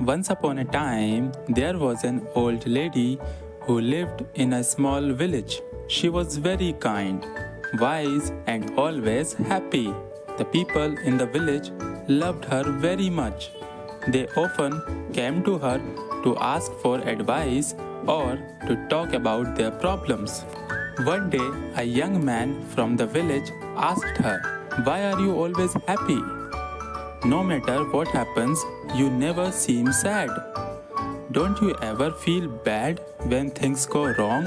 Once upon a time, there was an old lady who lived in a small village. She was very kind, wise, and always happy. The people in the village loved her very much. They often came to her to ask for advice or to talk about their problems. One day, a young man from the village asked her, "Why are you always happy? No matter what happens, you never seem sad. Don't you ever feel bad when things go wrong?"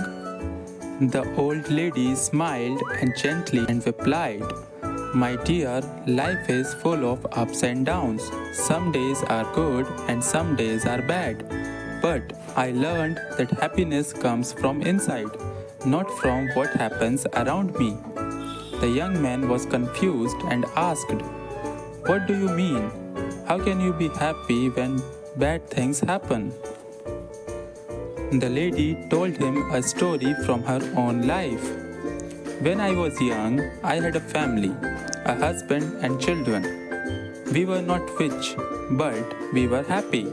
The old lady smiled and gently and replied, "My dear, life is full of ups and downs. Some days are good and some days are bad. But I learned that happiness comes from inside, not from what happens around me." The young man was confused and asked, "What do you mean? How can you be happy when bad things happen?" The lady told him a story from her own life. "When I was young, I had a family, a husband and children. We were not rich, but we were happy.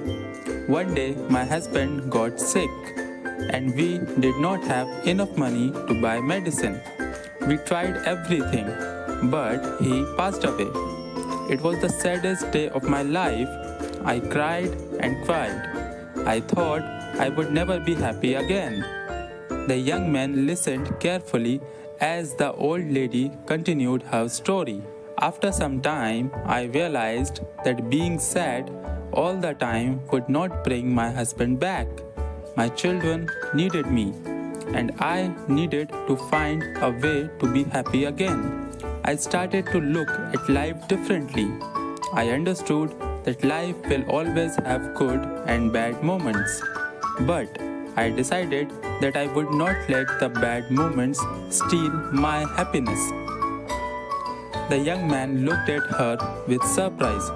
One day, my husband got sick, and we did not have enough money to buy medicine. We tried everything, but he passed away. It was the saddest day of my life. I cried and cried. I thought I would never be happy again." The young man listened carefully as the old lady continued her story. "After some time, I realized that being sad all the time would not bring my husband back. My children needed me, and I needed to find a way to be happy again. I started to look at life differently. I understood that life will always have good and bad moments. But I decided that I would not let the bad moments steal my happiness." The young man looked at her with surprise.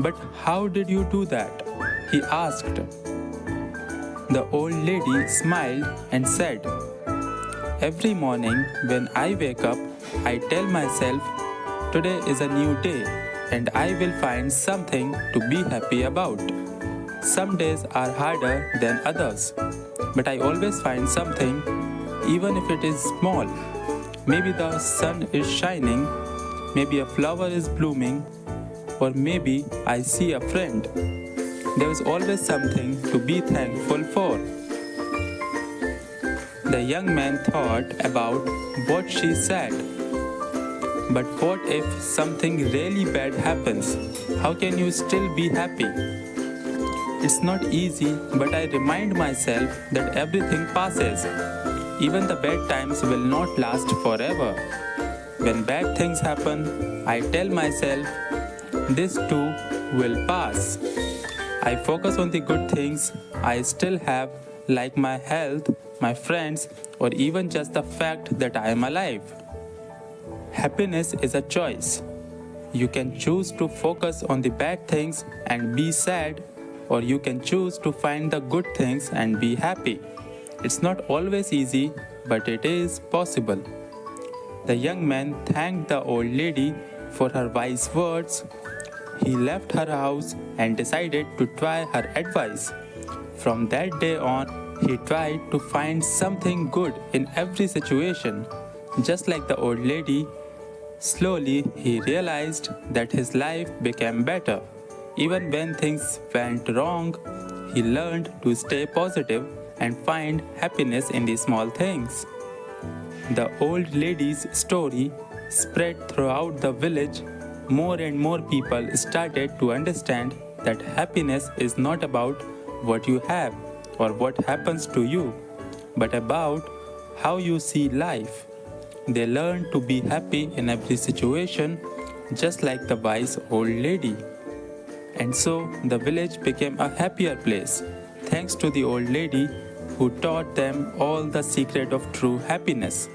"But how did you do that?" he asked. The old lady smiled and said, "Every morning when I wake up, I tell myself, today is a new day and I will find something to be happy about. Some days are harder than others, but I always find something, even if it is small. Maybe the sun is shining, maybe a flower is blooming, or maybe I see a friend. There is always something to be thankful for." The young man thought about what she said. "But what if something really bad happens? How can you still be happy?" "It's not easy, but I remind myself that everything passes. Even the bad times will not last forever. When bad things happen, I tell myself, this too will pass. I focus on the good things I still have, like my health, my friends, or even just the fact that I am alive." Happiness is a choice. You can choose to focus on the bad things and be sad, or you can choose to find the good things and be happy. It's not always easy, but it is possible. The young man thanked the old lady for her wise words. He left her house and decided to try her advice. From that day on, he tried to find something good in every situation. Just like the old lady, slowly he realized that his life became better. Even when things went wrong, he learned to stay positive and find happiness in the small things. The old lady's story spread throughout the village. More and more people started to understand that happiness is not about what you have or what happens to you, but about how you see life. They learned to be happy in every situation, just like the wise old lady. And so the village became a happier place, thanks to the old lady who taught them all the secret of true happiness.